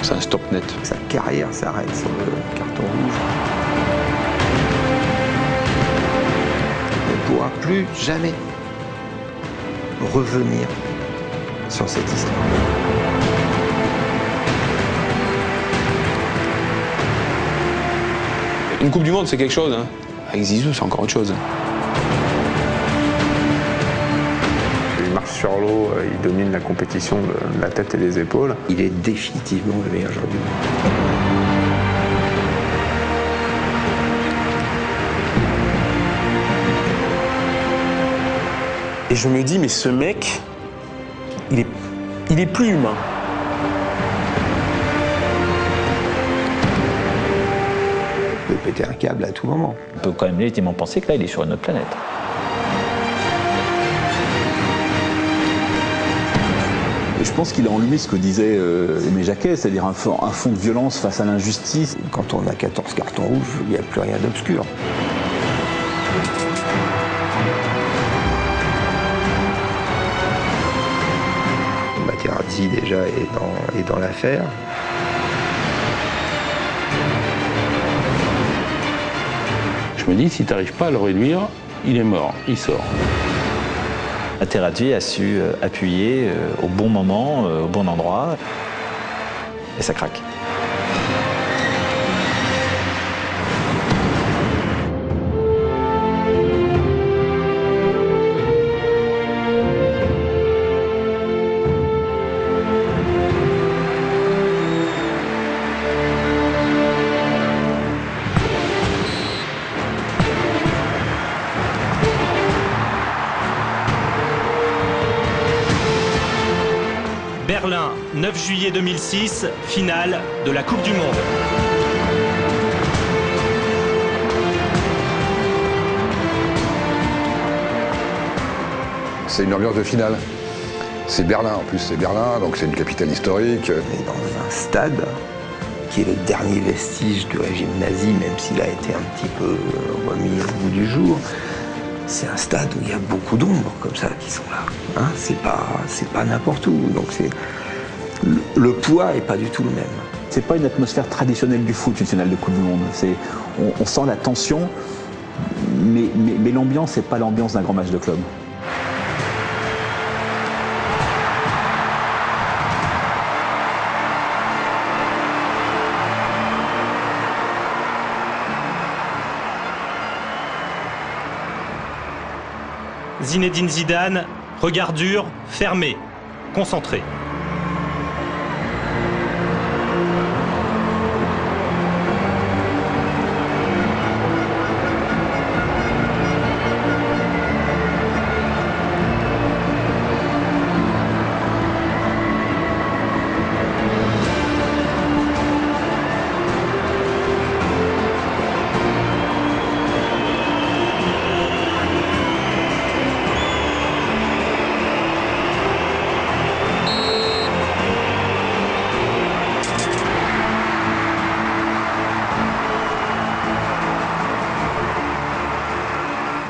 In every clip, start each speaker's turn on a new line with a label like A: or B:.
A: C'est un stop net.
B: Sa carrière s'arrête sur le carton rouge. On ne pourra plus jamais revenir sur cette histoire.
A: Une Coupe du Monde, c'est quelque chose. Hein. Avec Zizou, c'est encore autre chose.
C: Il marche sur l'eau, il domine la compétition de la tête et des épaules.
B: Il est définitivement le meilleur joueur du monde.
D: Et je me dis, mais ce mec, il est plus humain.
B: Il peut péter un câble à tout moment.
E: On peut quand même légitimement penser que là, il est sur une autre planète.
F: Et je pense qu'il a en lui ce que disait Aimé Jacquet, c'est-à-dire un fond de violence face à l'injustice.
B: Quand on a 14 cartons rouges, il n'y a plus rien d'obscur. Materazzi déjà est dans l'affaire.
G: Je me dis, si tu n'arrives pas à le réduire, il est mort, il sort.
E: Materazzi a su appuyer au bon moment, au bon endroit, et ça craque.
H: Berlin, 9 juillet 2006, finale de la Coupe du Monde.
I: C'est une ambiance de finale. C'est Berlin, en plus c'est Berlin, donc c'est une capitale historique.
B: On est dans un stade qui est le dernier vestige du régime nazi, même s'il a été un petit peu remis au bout du jour. C'est un stade où il y a beaucoup d'ombres comme ça qui sont là. Hein, c'est pas n'importe où. Donc le poids est pas du tout le même.
F: C'est pas une atmosphère traditionnelle du foot, une finale de Coupe du Monde. On sent la tension, mais l'ambiance n'est pas l'ambiance d'un grand match de club.
H: Zinedine Zidane, regard dur, fermé, concentré.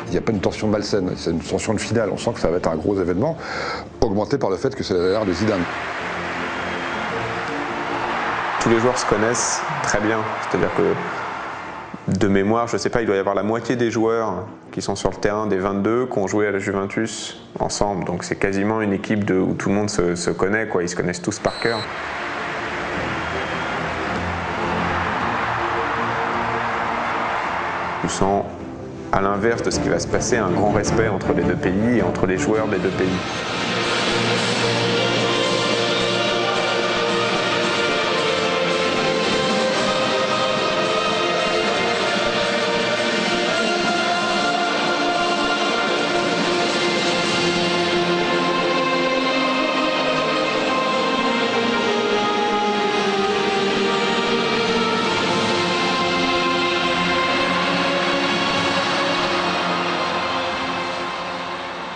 I: Il n'y a pas une tension malsaine, c'est une tension de finale. On sent que ça va être un gros événement, augmenté par le fait que c'est l'ère de Zidane.
C: Tous les joueurs se connaissent très bien, c'est-à-dire que de mémoire, je ne sais pas, il doit y avoir la moitié des joueurs qui sont sur le terrain des 22 qui ont joué à la Juventus ensemble. Donc c'est quasiment une équipe où tout le monde se connaît, quoi. Ils se connaissent tous par cœur. Je sens, à l'inverse de ce qui va se passer, un grand respect entre les deux pays et entre les joueurs des deux pays.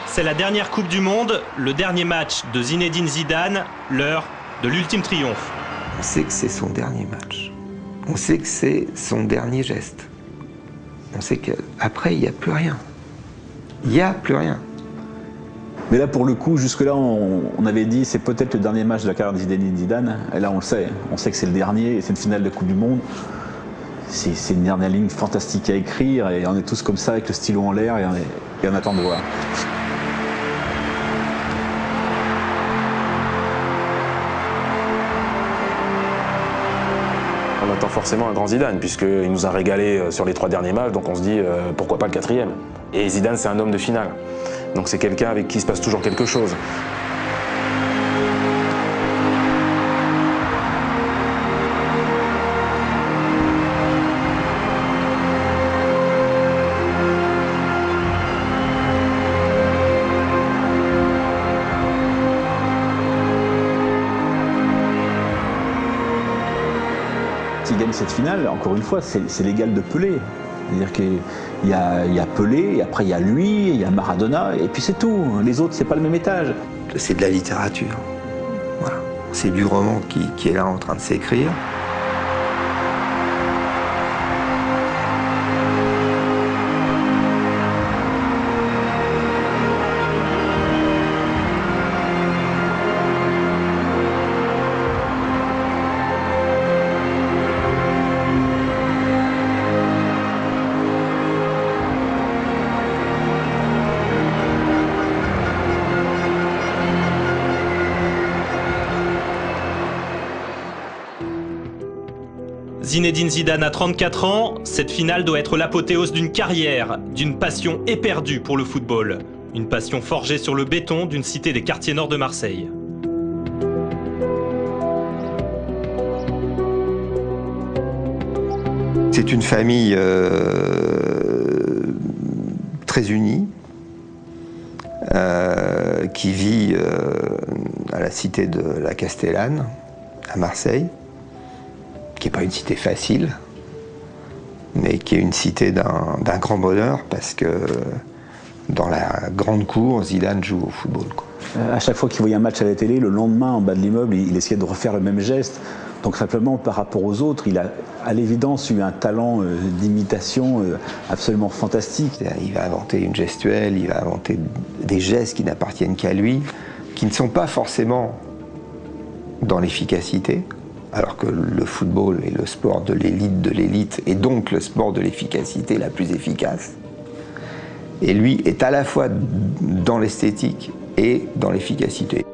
H: C'est la dernière Coupe du Monde, le dernier match de Zinedine Zidane, l'heure de l'ultime triomphe.
B: On sait que c'est son dernier match. On sait que c'est son dernier geste. On sait qu'après, il n'y a plus rien. Il n'y a plus rien.
F: Mais là, pour le coup, jusque-là, on avait dit c'est peut-être le dernier match de la carrière de Zinedine Zidane. Et là, on le sait. On sait que c'est le dernier et c'est une finale de Coupe du Monde. C'est une dernière ligne fantastique à écrire et on est tous comme ça avec le stylo en l'air et on attend de voir.
D: On attend forcément un grand Zidane, puisqu'il nous a régalé sur les 3 derniers matchs, donc on se dit pourquoi pas le 4e. Et Zidane, c'est un homme de finale. Donc c'est quelqu'un avec qui il se passe toujours quelque chose.
F: S'il gagne cette finale, encore une fois, c'est l'égal de Pelé. C'est-à-dire qu'il y a Pelé, et après il y a lui, il y a Maradona, et puis c'est tout. Les autres, c'est pas le même étage.
B: C'est de la littérature. Voilà. C'est du roman qui est là en train de s'écrire.
H: Zinedine Zidane a 34 ans, cette finale doit être l'apothéose d'une carrière, d'une passion éperdue pour le football. Une passion forgée sur le béton d'une cité des quartiers nord de Marseille.
B: C'est une famille très unie, qui vit à la cité de la Castellane, à Marseille, qui n'est pas une cité facile, mais qui est une cité d'un grand bonheur, parce que dans la grande cour, Zidane joue au football, quoi.
F: À chaque fois qu'il voyait un match à la télé, le lendemain, en bas de l'immeuble, il essayait de refaire le même geste. Donc simplement, par rapport aux autres, il a à l'évidence eu un talent d'imitation absolument fantastique.
B: Il va inventer une gestuelle, il va inventer des gestes qui n'appartiennent qu'à lui, qui ne sont pas forcément dans l'efficacité, alors que le football est le sport de l'élite, et donc le sport de l'efficacité la plus efficace. Et lui est à la fois dans l'esthétique et dans l'efficacité.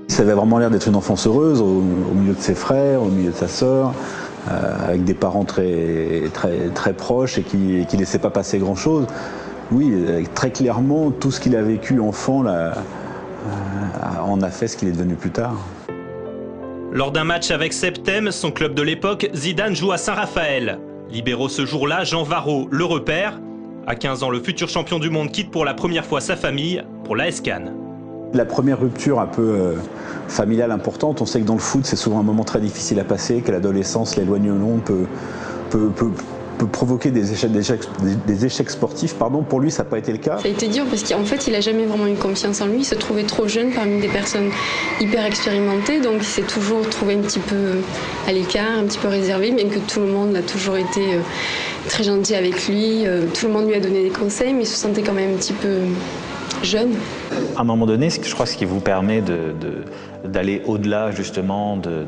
F: Ça avait vraiment l'air d'être une enfance heureuse, au milieu de ses frères, au milieu de sa sœur, avec des parents très proches et qui ne laissaient pas passer grand-chose. Oui, très clairement, tout ce qu'il a vécu enfant en a fait ce qu'il est devenu plus tard.
H: Lors d'un match avec Septem, son club de l'époque, Zidane joue à Saint-Raphaël. Libéraux ce jour-là, Jean Varro le repère. À 15 ans, le futur champion du monde quitte pour la première fois sa famille pour l'AS Cannes.
F: La première rupture un peu familiale importante, on sait que dans le foot, c'est souvent un moment très difficile à passer, que l'adolescence, l'éloignement peut provoquer des échecs sportifs. Pardon, pour lui, ça n'a pas été le cas.
J: Ça a été dur parce qu'en fait, il n'a jamais vraiment eu confiance en lui. Il se trouvait trop jeune parmi des personnes hyper expérimentées, donc il s'est toujours trouvé un petit peu à l'écart, un petit peu réservé, bien que tout le monde a toujours été très gentil avec lui. Tout le monde lui a donné des conseils, mais il se sentait quand même un petit peu jeune.
E: À un moment donné, je crois que ce qui vous permet d'aller au-delà justement de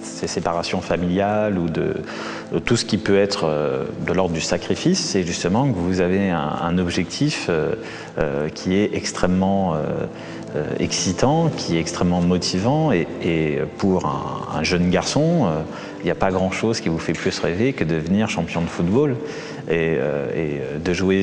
E: ces séparations familiales ou de tout ce qui peut être de l'ordre du sacrifice, c'est justement que vous avez un objectif qui est extrêmement excitant, qui est extrêmement motivant et pour un jeune garçon, il n'y a pas grand-chose qui vous fait plus rêver que de devenir champion de football et de jouer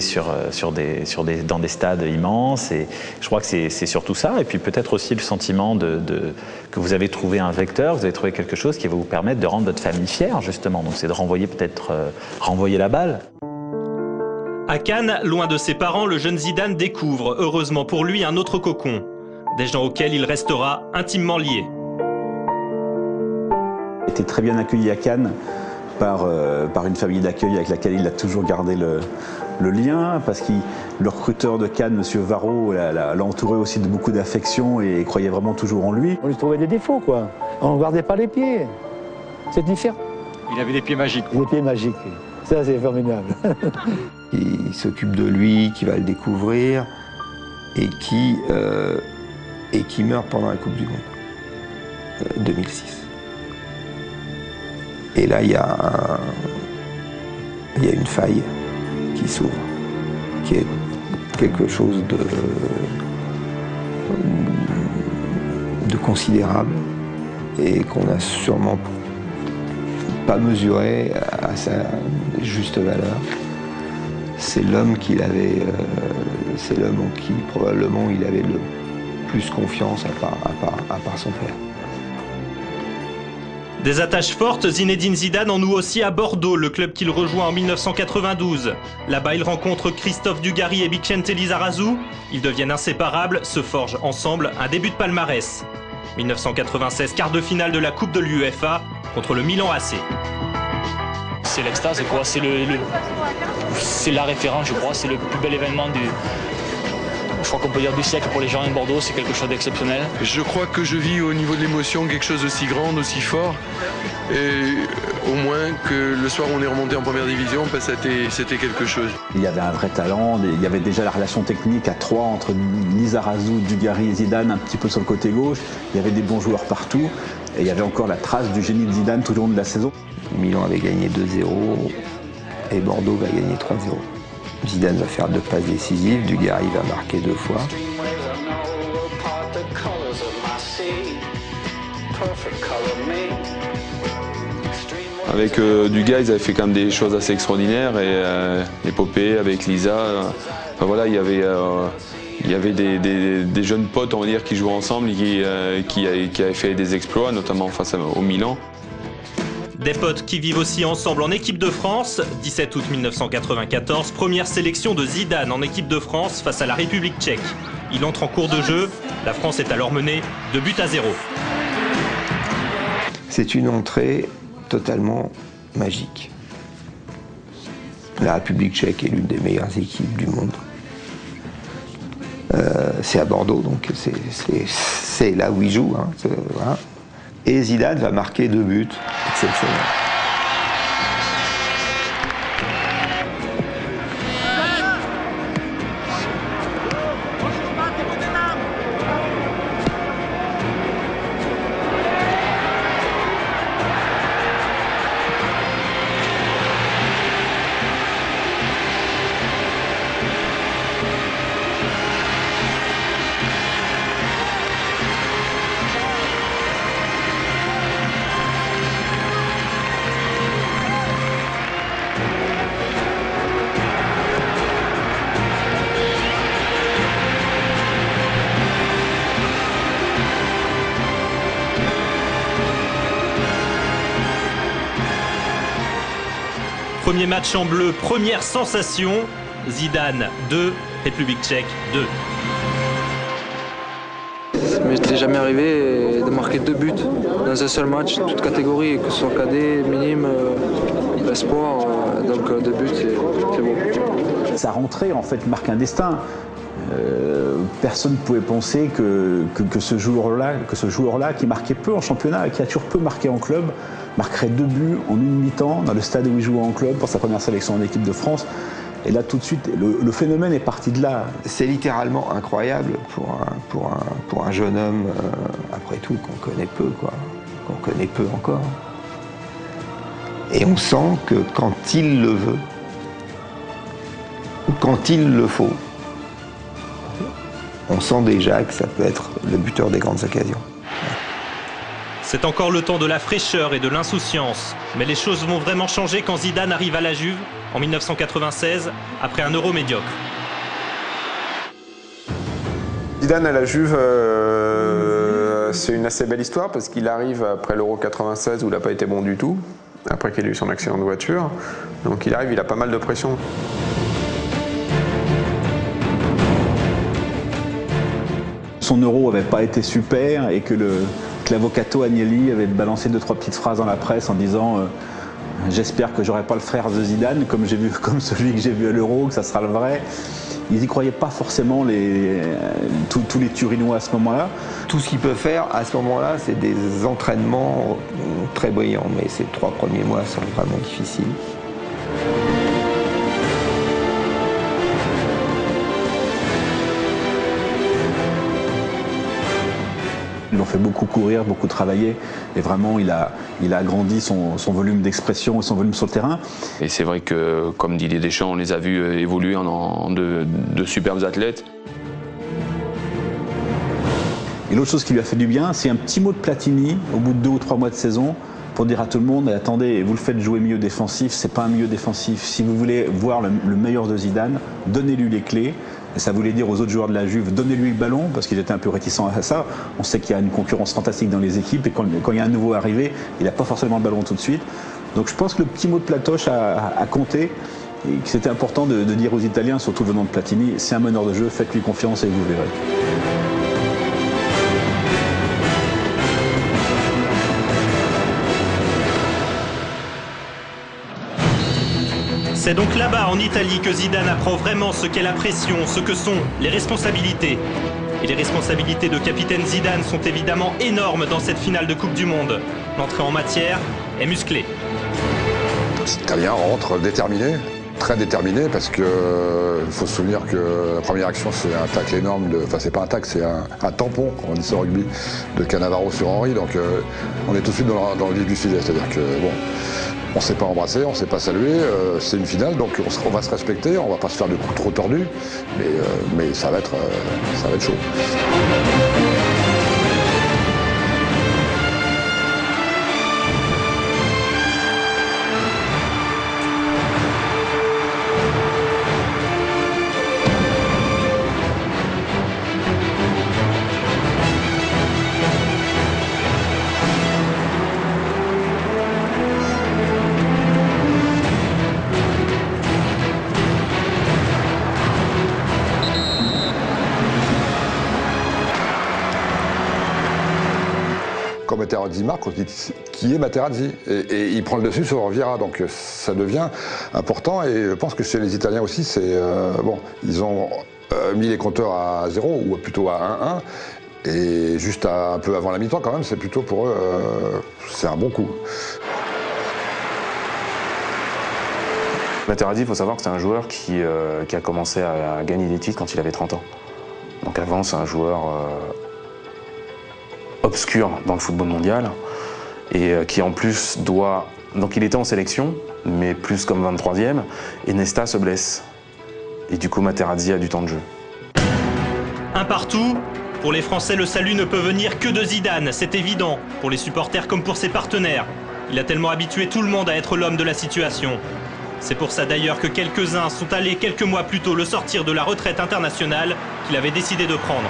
E: dans des stades immenses. Et je crois que c'est surtout ça. Et puis peut-être aussi le sentiment que vous avez trouvé un vecteur, vous avez trouvé quelque chose qui va vous permettre de rendre votre famille fière, justement. Donc c'est de renvoyer renvoyer la balle.
H: À Cannes, loin de ses parents, le jeune Zidane découvre, heureusement pour lui, un autre cocon. Des gens auxquels il restera intimement lié.
F: Il était très bien accueilli à Cannes par une famille d'accueil avec laquelle il a toujours gardé le lien, parce que le recruteur de Cannes, M. Varro, l'a entouré aussi de beaucoup d'affection et croyait vraiment toujours en lui.
K: On lui trouvait des défauts, quoi. On ne gardait pas les pieds. C'est différent.
L: Il avait des pieds magiques.
K: Des pieds magiques.
B: Ça, c'est formidable. Il s'occupe de lui, qui va le découvrir, et qui meurt pendant la Coupe du Monde 2006. Et là, il y a une faille qui s'ouvre, qui est quelque chose de considérable et qu'on n'a sûrement pas mesuré à sa juste valeur. C'est l'homme qu'il avait, c'est l'homme en qui probablement il avait le plus confiance à part son père.
H: Des attaches fortes, Zinedine Zidane en noue aussi à Bordeaux, le club qu'il rejoint en 1992. Là-bas, il rencontre Christophe Dugarry et Vicente Lizarazu. Ils deviennent inséparables, se forgent ensemble un début de palmarès. 1996, quart de finale de la Coupe de l'UEFA contre le Milan AC.
K: C'est l'extase, quoi. C'est la référence, je crois. C'est le plus bel événement je crois qu'on peut dire du siècle pour les gens de Bordeaux. C'est quelque chose d'exceptionnel.
L: Je crois que je vis au niveau de l'émotion quelque chose d'aussi grand, aussi fort. Et au moins que le soir où on est remonté en première division, c'était quelque chose.
F: Il y avait un vrai talent, il y avait déjà la relation technique à trois entre Lizarazu, Dugarry et Zidane un petit peu sur le côté gauche. Il y avait des bons joueurs partout et il y avait encore la trace du génie de Zidane tout au long de la saison.
B: Milan avait gagné 2-0 et Bordeaux va gagner 3-0. Zidane va faire 2 passes décisives, Dugarry va marquer 2 fois.
A: Avec Dugas, ils avaient fait quand même des choses assez extraordinaires et l'épopée avec Lisa. Enfin voilà, il y avait des jeunes potes, on va dire, qui jouaient ensemble et qui avaient fait des exploits, notamment face au Milan.
H: Des potes qui vivent aussi ensemble en équipe de France. 17 août 1994, première sélection de Zidane en équipe de France face à la République tchèque. Il entre en cours de jeu. La France est alors menée 2-0.
B: C'est une entrée totalement magique. La République tchèque est l'une des meilleures équipes du monde. C'est à Bordeaux, donc c'est là où il joue. Hein, voilà. Et Zidane va marquer 2 buts exceptionnels.
H: Premier match en bleu, première sensation. Zidane 2, République tchèque 2.
M: Ça m'était jamais arrivé de marquer 2 buts dans un seul match, toute catégorie, que ce soit cadet, minime, espoir. Donc 2 buts, c'est beau.
F: Sa rentrée, en fait, marque un destin. Personne ne pouvait penser que ce joueur-là, qui marquait peu en championnat, qui a toujours peu marqué en club, marquerait 2 buts en une mi-temps dans le stade où il jouait en club pour sa première sélection en équipe de France. Et là, tout de suite, le phénomène est parti de là.
B: C'est littéralement incroyable pour un jeune homme, après tout, qu'on connaît peu, quoi, qu'on connaît peu encore. Et on sent que quand il le veut, ou quand il le faut, on sent déjà que ça peut être le buteur des grandes occasions.
H: C'est encore le temps de la fraîcheur et de l'insouciance. Mais les choses vont vraiment changer quand Zidane arrive à la Juve en 1996, après un Euro médiocre.
C: Zidane à la Juve, c'est une assez belle histoire parce qu'il arrive après l'Euro 96 où il n'a pas été bon du tout, après qu'il ait eu son accident de voiture. Donc il arrive, il a pas mal de pression.
F: Son Euro n'avait pas été super et que l'avocato Agnelli avait balancé 2-3 petites phrases dans la presse en disant j'espère que j'aurai pas le frère de Zidane comme celui que j'ai vu à l'Euro, que ça sera le vrai. Ils n'y croyaient pas forcément tous les Turinois à ce moment-là.
B: Tout ce qu'il peut faire à ce moment-là, c'est des entraînements très brillants, mais ces 3 premiers mois sont vraiment difficiles.
F: Ils l'ont fait beaucoup courir, beaucoup travailler, et vraiment il a agrandi son volume d'expression et son volume sur le terrain.
A: Et c'est vrai que, comme Didier Deschamps, on les a vus évoluer en de superbes athlètes.
F: Et l'autre chose qui lui a fait du bien, c'est un petit mot de Platini au bout de 2 ou 3 mois de saison pour dire à tout le monde, attendez, vous le faites jouer milieu défensif, c'est pas un milieu défensif. Si vous voulez voir le meilleur de Zidane, donnez-lui les clés. Et ça voulait dire aux autres joueurs de la Juve, donnez-lui le ballon, parce qu'ils étaient un peu réticents à ça. On sait qu'il y a une concurrence fantastique dans les équipes, et quand il y a un nouveau arrivé, il n'a pas forcément le ballon tout de suite. Donc je pense que le petit mot de Platoche a compté, et que c'était important de dire aux Italiens, surtout venant de Platini, c'est un meneur de jeu, faites-lui confiance et vous verrez.
H: C'est donc là-bas, en Italie, que Zidane apprend vraiment ce qu'est la pression, ce que sont les responsabilités. Et les responsabilités de capitaine Zidane sont évidemment énormes dans cette finale de Coupe du Monde. L'entrée en matière est musclée.
I: Les Italiens rentrent déterminés, très déterminés, parce qu'il faut se souvenir que la première action, c'est un tacle énorme, enfin c'est pas un tacle, c'est un tampon, comme on dit ça au rugby, de Cannavaro sur Henry. Donc on est tout de suite dans le vif du sujet, c'est-à-dire que bon, on ne s'est pas embrassé, on ne s'est pas salué, c'est une finale, donc on va se respecter, on ne va pas se faire de coups trop tordus, mais ça va être chaud. Comme Materazzi marque, on se dit qui est Materazzi, et il prend le dessus sur Vieira, donc ça devient important. Et je pense que chez les Italiens aussi, c'est bon, ils ont mis les compteurs à 0 ou plutôt à 1-1, et juste un peu avant la mi-temps quand même, c'est plutôt pour eux, c'est un bon coup.
D: Materazzi, il faut savoir que c'est un joueur qui a commencé à gagner des titres quand il avait 30 ans. Donc avant, c'est un joueur obscur dans le football mondial et qui en plus doit... Donc il était en sélection, mais plus comme 23e, et Nesta se blesse. Et du coup Materazzi a du temps de jeu.
H: Un partout. Pour les Français, le salut ne peut venir que de Zidane, c'est évident, pour les supporters comme pour ses partenaires. Il a tellement habitué tout le monde à être l'homme de la situation. C'est pour ça d'ailleurs que quelques-uns sont allés quelques mois plus tôt le sortir de la retraite internationale qu'il avait décidé de prendre.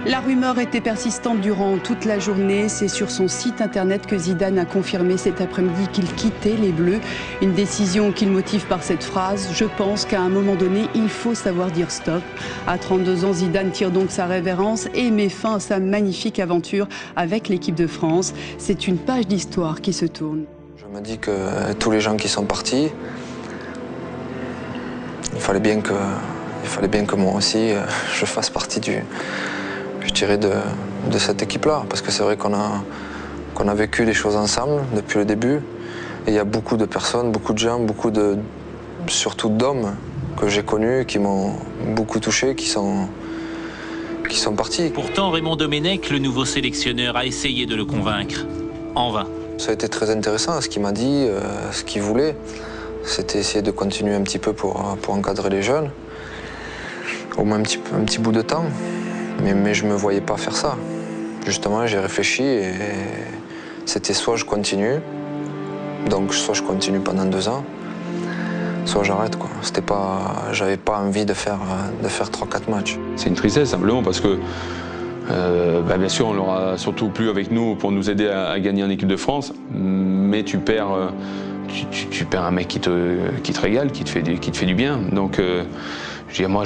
N: La rumeur était persistante durant toute la journée. C'est sur son site internet que Zidane a confirmé cet après-midi qu'il quittait les Bleus. Une décision qu'il motive par cette phrase: je pense qu'à un moment donné, il faut savoir dire stop. À 32 ans, Zidane tire donc sa révérence et met fin à sa magnifique aventure avec l'équipe de France. C'est une page d'histoire qui se tourne.
M: Je me dis que tous les gens qui sont partis, il fallait bien que moi aussi je fasse partie de cette équipe-là, parce que c'est vrai qu'on a vécu des choses ensemble depuis le début, et il y a beaucoup de personnes, beaucoup de gens, surtout d'hommes que j'ai connus, qui m'ont beaucoup touché, qui sont partis.
O: Pourtant, Raymond Domenech, le nouveau sélectionneur, a essayé de le convaincre, en vain.
M: Ça a été très intéressant, ce qu'il m'a dit, ce qu'il voulait, c'était essayer de continuer un petit peu pour encadrer les jeunes, au moins un petit bout de temps. Mais je ne me voyais pas faire ça. Justement, j'ai réfléchi et c'était soit je continue, donc soit je continue pendant 2 ans, soit j'arrête, quoi. J'avais pas envie de faire 3-4 matchs.
A: C'est une tristesse simplement parce que bien sûr on l'aura surtout plus avec nous pour nous aider à gagner en équipe de France, mais tu perds un mec qui te régale, qui te fait du bien. Donc moi,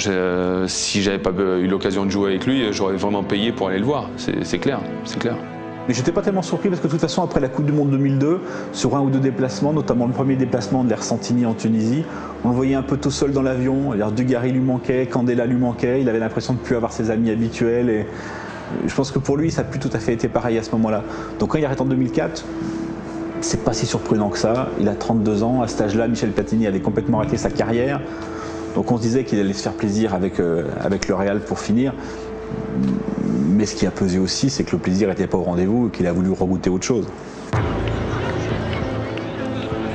A: si j'avais pas eu l'occasion de jouer avec lui, j'aurais vraiment payé pour aller le voir, c'est clair, c'est clair.
F: Mais j'étais pas tellement surpris parce que de toute façon, après la Coupe du Monde 2002, sur 1 ou 2 déplacements, notamment le premier déplacement de l'Air Santini en Tunisie, on le voyait un peu tout seul dans l'avion. Dugarry lui manquait, Candela lui manquait, il avait l'impression de ne plus avoir ses amis habituels. Et je pense que pour lui, ça n'a plus tout à fait été pareil à ce moment-là. Donc quand il arrête en 2004, c'est pas si surprenant que ça. Il a 32 ans, à cet âge-là, Michel Platini avait complètement raté sa carrière. Donc on se disait qu'il allait se faire plaisir avec le Real pour finir. Mais ce qui a pesé aussi, c'est que le plaisir n'était pas au rendez-vous et qu'il a voulu regoûter autre chose.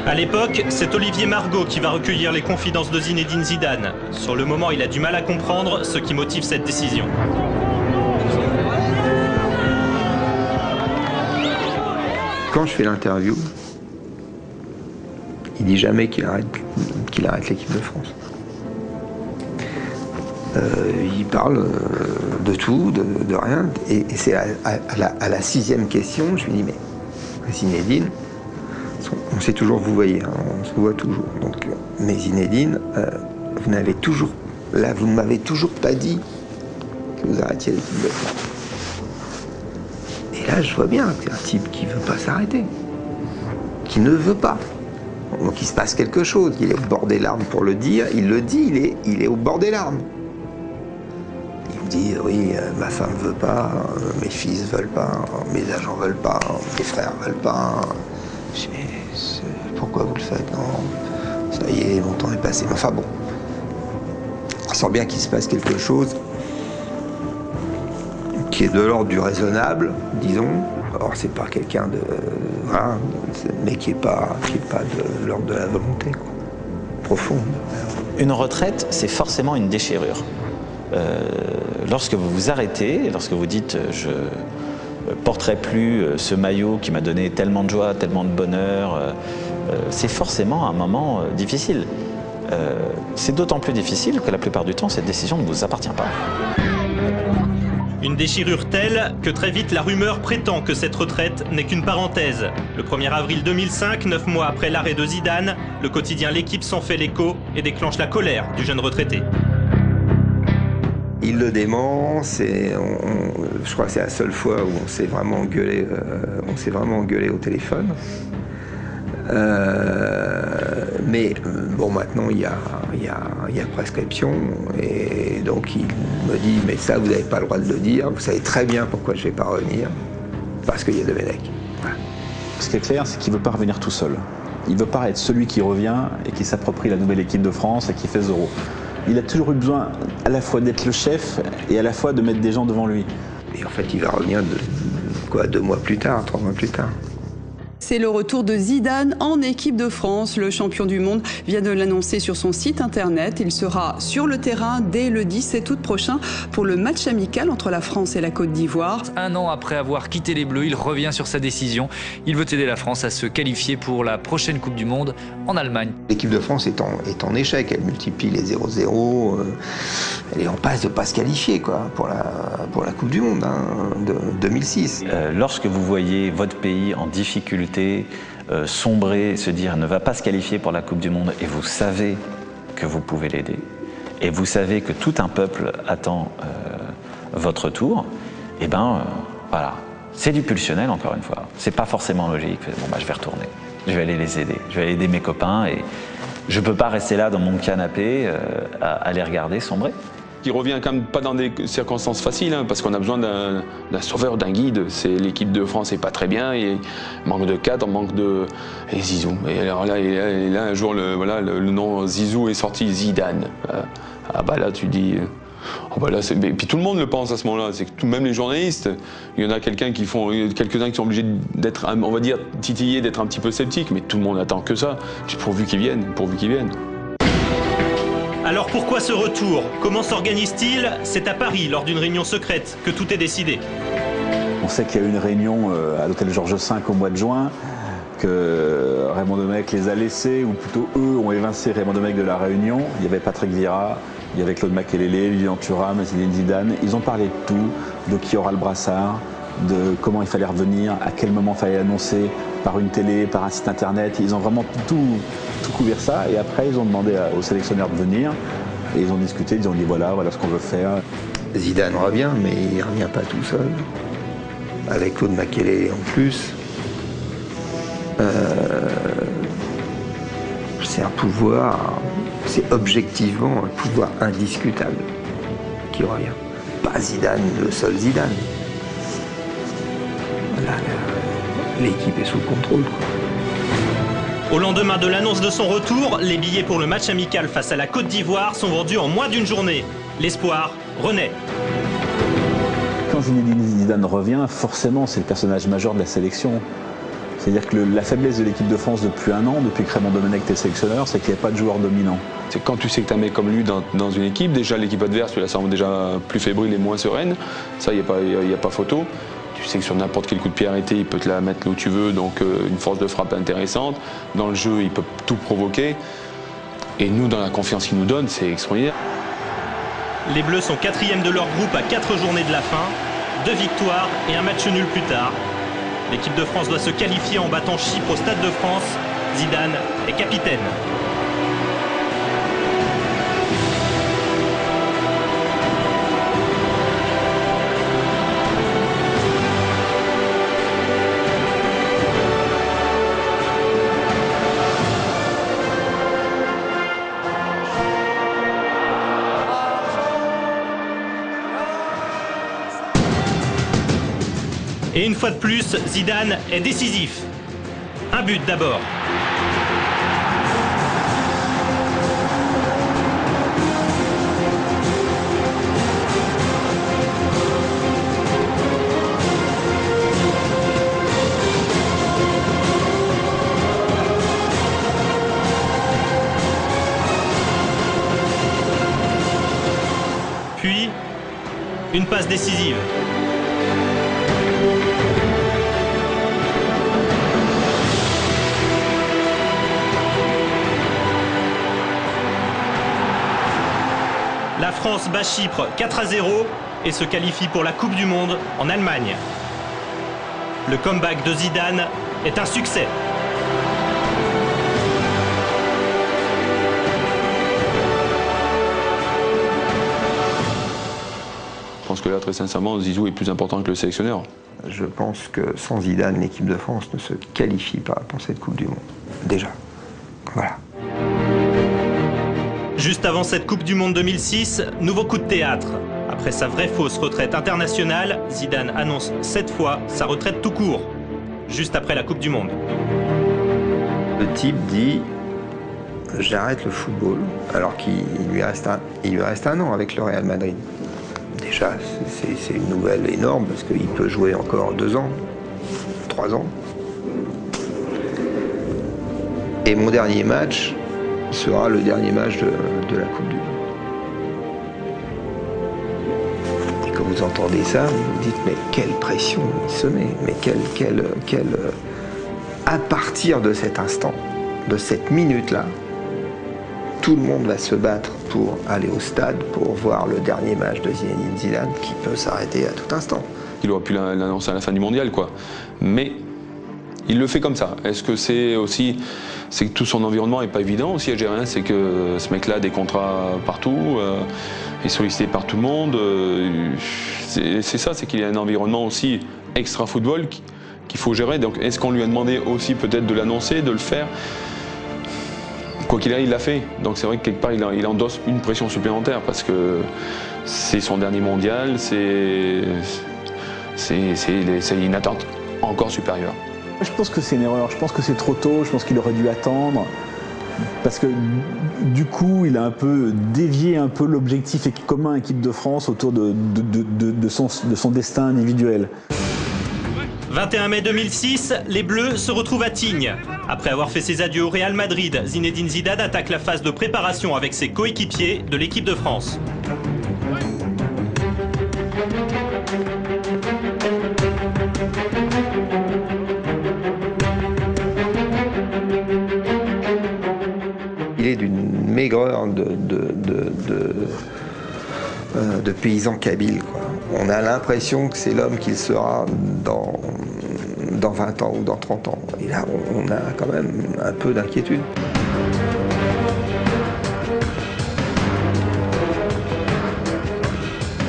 H: À l'époque, c'est Olivier Margot qui va recueillir les confidences de Zinedine Zidane. Sur le moment, il a du mal à comprendre ce qui motive cette décision.
B: Quand je fais l'interview, il dit jamais qu'il arrête l'équipe de France. Il parle de tout, de rien, et c'est à la 6e question, je lui dis, mais Zinedine, on s'est toujours vous voyez, hein, on se voit toujours. Donc, mais Zinedine, vous ne m'avez toujours pas dit que vous arrêtiez l'équipe de France. Et là, je vois bien que c'est un type qui ne veut pas s'arrêter, qui ne veut pas. Donc il se passe quelque chose, il est au bord des larmes pour le dire, il le dit, il est au bord des larmes. Il me dit, oui, ma femme ne veut pas, mes fils ne veulent pas, mes agents ne veulent pas, mes frères ne veulent pas. Je dis, mais pourquoi vous le faites? Non, ça y est, mon temps est passé. Enfin bon, on sent bien qu'il se passe quelque chose qui est de l'ordre du raisonnable, disons. Or, c'est pas quelqu'un de... Voilà, mais qui est pas de l'ordre de la volonté, quoi, profonde.
E: Une retraite, c'est forcément une déchirure. Lorsque vous vous arrêtez, lorsque vous dites « je porterai plus ce maillot qui m'a donné tellement de joie, tellement de bonheur », c'est forcément un moment difficile. C'est d'autant plus difficile que la plupart du temps, cette décision ne vous appartient pas.
H: Une déchirure telle que très vite la rumeur prétend que cette retraite n'est qu'une parenthèse. Le 1er avril 2005, 9 mois après l'arrêt de Zidane, le quotidien L'Équipe s'en fait l'écho et déclenche la colère du jeune retraité.
B: Il le dément, je crois que c'est la seule fois où on s'est vraiment engueulé au téléphone. Mais bon, maintenant il y a prescription, et donc il me dit, mais ça vous n'avez pas le droit de le dire, vous savez très bien pourquoi je ne vais pas revenir, parce qu'il y a Domenech. Voilà.
F: Ce qui est clair, c'est qu'il ne veut pas revenir tout seul. Il ne veut pas être celui qui revient et qui s'approprie la nouvelle équipe de France et qui fait 0. Il a toujours eu besoin à la fois d'être le chef et à la fois de mettre des gens devant lui.
B: Et en fait, il va revenir 2 mois plus tard, 3 mois plus tard.
N: C'est le retour de Zidane en équipe de France. Le champion du monde vient de l'annoncer sur son site internet. Il sera sur le terrain dès le 17 août prochain pour le match amical entre la France et la Côte d'Ivoire.
P: Un an après avoir quitté les Bleus, il revient sur sa décision. Il veut aider la France à se qualifier pour la prochaine Coupe du Monde en Allemagne.
B: L'équipe de France est en échec. Elle multiplie les 0-0. Elle est en passe de ne pas se qualifier, quoi, pour la Coupe du Monde de 2006.
E: Lorsque vous voyez votre pays en difficulté, sombrer, se dire ne va pas se qualifier pour la Coupe du Monde, et vous savez que vous pouvez l'aider, et vous savez que tout un peuple attend votre tour, et voilà, c'est du pulsionnel encore une fois. C'est pas forcément logique. Bon je vais retourner, je vais aller les aider, je vais aller aider mes copains, et je peux pas rester là dans mon canapé à les regarder sombrer.
A: Qui revient quand même pas dans des circonstances faciles, hein, parce qu'on a besoin d'un sauveur, d'un guide. L'équipe de France n'est pas très bien, il manque de cadre, manque de... Et Zizou. Et alors là, un jour, le nom Zizou est sorti, Zidane. Ah bah là, tu dis... Oh bah là, et puis tout le monde le pense à ce moment-là, c'est que même les journalistes, il y en a quelques-uns qui sont obligés d'être, on va dire, titillés, d'être un petit peu sceptiques, mais tout le monde attend que ça, pourvu qu'ils viennent,
H: Alors pourquoi ce retour? Comment s'organise-t-il? C'est à Paris, lors d'une réunion secrète, que tout est décidé.
F: On sait qu'il y a eu une réunion à l'hôtel Georges V au mois de juin, que Raymond Domenech les a laissés, ou plutôt eux ont évincé Raymond Domenech de la réunion. Il y avait Patrick Vieira, il y avait Claude Makélélé, Lilian Thuram, Zinedine Zidane. Ils ont parlé de tout, de qui aura le brassard, de comment il fallait revenir, à quel moment il fallait l'annoncer, par une télé, par un site internet. Ils ont vraiment tout couvert ça, et après ils ont demandé au sélectionneur de venir, et ils ont discuté, ils ont dit voilà ce qu'on veut faire.
B: Zidane revient, mais il ne revient pas tout seul, avec Claude Makélélé en plus. C'est un pouvoir, c'est objectivement un pouvoir indiscutable qui revient. Pas Zidane, le seul Zidane. Là, l'équipe est sous contrôle, quoi.
H: Au lendemain de l'annonce de son retour, les billets pour le match amical face à la Côte d'Ivoire sont vendus en moins d'une journée. L'espoir renaît.
F: Zinedine Zidane revient, forcément c'est le personnage majeur de la sélection. C'est-à-dire que la faiblesse de l'équipe de France depuis un an, depuis que Raymond Domenech était sélectionneur, c'est qu'il n'y a pas de joueur dominant.
A: C'est quand tu sais que tu as un mec comme lui dans une équipe, déjà l'équipe adverse, tu la sens déjà plus fébrile et moins sereine. Ça, il n'y a pas photo. Tu sais que sur n'importe quel coup de pied arrêté, il peut te la mettre là où tu veux, donc une force de frappe intéressante. Dans le jeu, il peut tout provoquer. Et nous, dans la confiance qu'il nous donne, c'est extraordinaire.
H: Les Bleus sont 4e de leur groupe à 4 journées de la fin. 2 victoires et un match nul plus tard. L'équipe de France doit se qualifier en battant Chypre au Stade de France. Zidane est capitaine. Et une fois de plus, Zidane est décisif. Un but d'abord. Puis, une passe décisive. La France bat Chypre 4-0 et se qualifie pour la Coupe du Monde en Allemagne. Le comeback de Zidane est un succès.
A: Je pense que là, très sincèrement, Zizou est plus important que le sélectionneur.
B: Je pense que sans Zidane, l'équipe de France ne se qualifie pas pour cette Coupe du Monde. Déjà. Voilà.
H: Juste avant cette Coupe du Monde 2006, nouveau coup de théâtre. Après sa vraie fausse retraite internationale, Zidane annonce cette fois sa retraite tout court, juste après la Coupe du Monde.
B: Le type dit « j'arrête le football », alors qu'il lui reste un an avec le Real Madrid. Déjà, c'est une nouvelle énorme, parce qu'il peut jouer encore 2 ans, 3 ans. Et mon dernier match sera le dernier match de la Coupe du Monde. Et quand vous entendez ça, vous vous dites, mais quelle pression il se met, mais à partir de cet instant, de cette minute-là, tout le monde va se battre pour aller au stade, pour voir le dernier match de Zinedine Zidane, qui peut s'arrêter à tout instant.
A: Il aurait pu l'annoncer à la fin du mondial, quoi. Mais il le fait comme ça. Est-ce que c'est aussi... C'est que tout son environnement n'est pas évident aussi algérien, c'est que ce mec-là a des contrats partout, est sollicité par tout le monde. C'est ça, c'est qu'il y a un environnement aussi extra-football qu'il faut gérer. Donc est-ce qu'on lui a demandé aussi peut-être de l'annoncer, de le faire? Quoi qu'il arrive, il l'a fait. Donc c'est vrai que quelque part, il endosse une pression supplémentaire parce que c'est son dernier mondial, c'est une attente encore supérieure.
F: Je pense que c'est une erreur, je pense que c'est trop tôt, je pense qu'il aurait dû attendre. Parce que du coup, il a un peu dévié un peu l'objectif commun équipe de France autour de son destin individuel.
H: 21 mai 2006, les Bleus se retrouvent à Tignes. Après avoir fait ses adieux au Real Madrid, Zinedine Zidane attaque la phase de préparation avec ses coéquipiers de l'équipe de France.
B: Il est d'une maigreur de paysan kabyle, quoi. On a l'impression que c'est l'homme qu'il sera dans 20 ans ou dans 30 ans. Et là, on a quand même un peu d'inquiétude.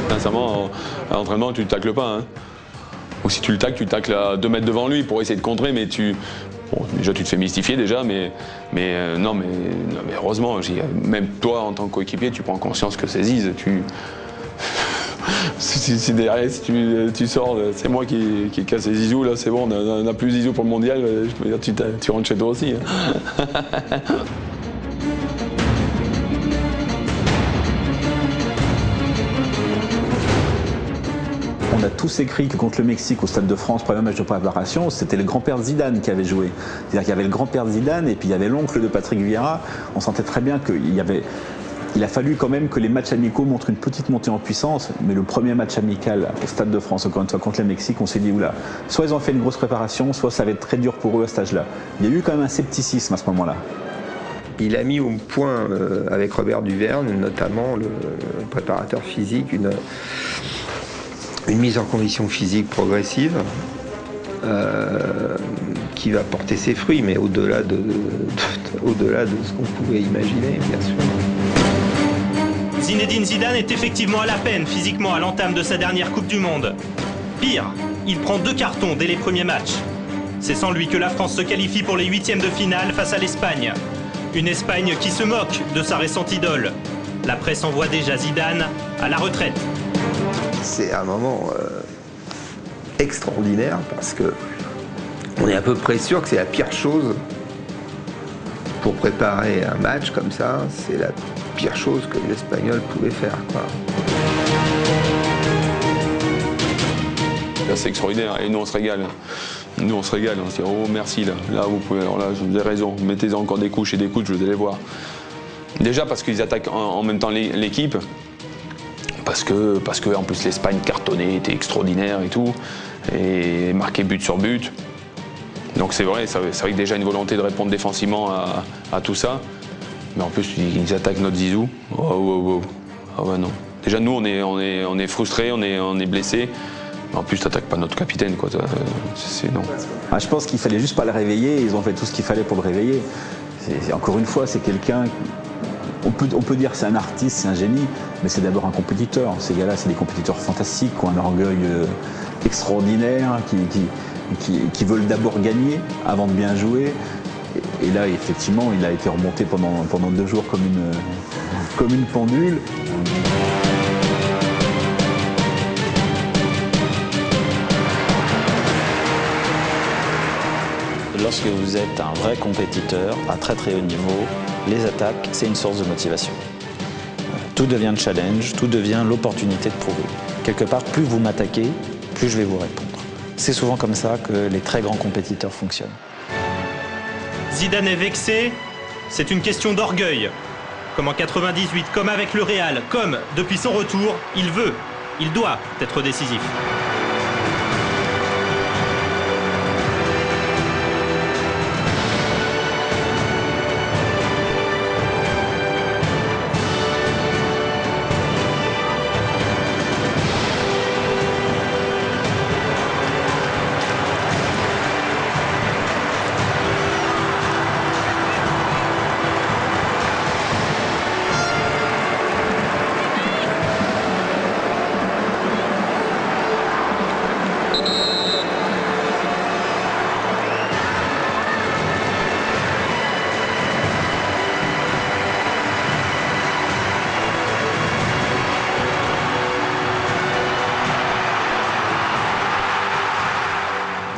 A: Sincèrement, à l'entraînement, tu ne tacles pas. Hein. Ou si tu le tacles à 2 mètres devant lui pour essayer de contrer, mais bon, déjà tu te fais mystifier déjà, mais heureusement, même toi en tant que coéquipier, tu prends conscience que c'est Ziz. Si derrière, si tu sors, c'est moi qui casse les Zizou, là c'est bon, on n'a plus Zizou pour le mondial, je peux dire, tu rentres chez toi aussi. Hein.
F: On a a tous écrit que contre le Mexique au Stade de France, premier match de préparation, c'était le grand-père de Zidane qui avait joué. C'est-à-dire qu'il y avait le grand-père de Zidane et puis il y avait l'oncle de Patrick Vieira. On sentait très bien qu'il a fallu quand même que les matchs amicaux montrent une petite montée en puissance, mais le premier match amical au Stade de France, encore une fois contre le Mexique, on s'est dit oula, soit ils ont fait une grosse préparation, soit ça va être très dur pour eux à cet âge-là. Il y a eu quand même un scepticisme à ce moment-là.
B: Il a mis au point avec Robert Duverne, notamment le préparateur physique, une mise en condition physique progressive qui va porter ses fruits, mais au-delà de ce qu'on pouvait imaginer, bien sûr.
H: Zinedine Zidane est effectivement à la peine physiquement à l'entame de sa dernière Coupe du Monde. Pire, il prend 2 cartons dès les premiers matchs. C'est sans lui que la France se qualifie pour les 8e de finale face à l'Espagne. Une Espagne qui se moque de sa récente idole. La presse envoie déjà Zidane à la retraite.
B: C'est un moment extraordinaire parce que on est à peu près sûr que c'est la pire chose pour préparer un match comme ça. C'est la pire chose que l'Espagnol pouvait faire, quoi.
A: C'est extraordinaire et nous on se régale. Nous on se régale, on se dit oh merci là vous pouvez, alors là vous avez raison, mettez encore des couches et des couches, je vous allez voir. Déjà parce qu'ils attaquent en même temps l'équipe, parce que en plus l'Espagne cartonnée était extraordinaire et tout, et marquait but sur but. Donc c'est vrai que déjà une volonté de répondre défensivement à tout ça, mais en plus ils attaquent notre Zizou. Oh ouais non. Déjà nous on est frustrés, on est blessés. En plus, t'attaques pas notre capitaine, quoi. Non.
F: Je pense qu'il fallait juste pas le réveiller. Ils ont fait tout ce qu'il fallait pour le réveiller. Encore une fois, c'est quelqu'un. On peut dire c'est un artiste, c'est un génie, mais c'est d'abord un compétiteur. Ces gars-là, c'est des compétiteurs fantastiques, qui ont un orgueil extraordinaire, qui veulent d'abord gagner avant de bien jouer. Et là, effectivement, il a été remonté pendant 2 jours comme une pendule.
E: Lorsque vous êtes un vrai compétiteur à très très haut niveau, les attaques, c'est une source de motivation. Tout devient challenge, tout devient l'opportunité de prouver. Quelque part, plus vous m'attaquez, plus je vais vous répondre. C'est souvent comme ça que les très grands compétiteurs fonctionnent.
H: Zidane est vexé, c'est une question d'orgueil. Comme en 98, comme avec le Real, comme depuis son retour, il doit être décisif.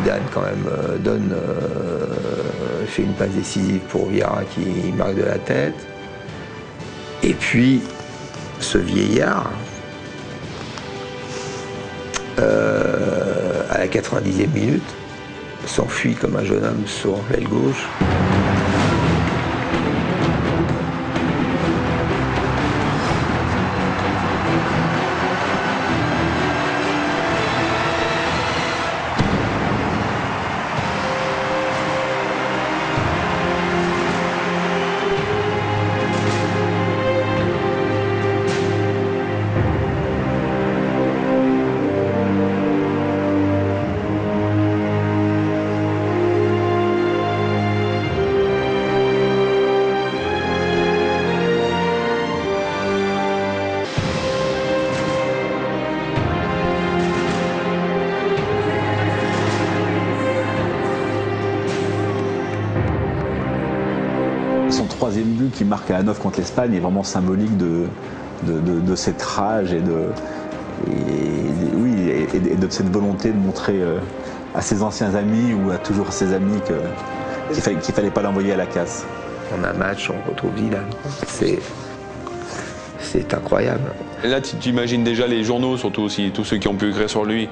B: Zidane quand même fait une passe décisive pour Vieira qui marque de la tête. Et puis ce vieillard, à la 90e minute, s'enfuit comme un jeune homme sur l'aile gauche.
F: Son 3e but qui marque à Hanovre contre l'Espagne est vraiment symbolique de cette rage et de cette volonté de montrer à ses anciens amis ou à toujours ses amis qu'il fallait pas l'envoyer à la casse.
B: En un match, on retrouve Zidane. c'est incroyable.
A: Et là, tu imagines déjà les journaux, surtout aussi, tous ceux qui ont pu écrire sur lui.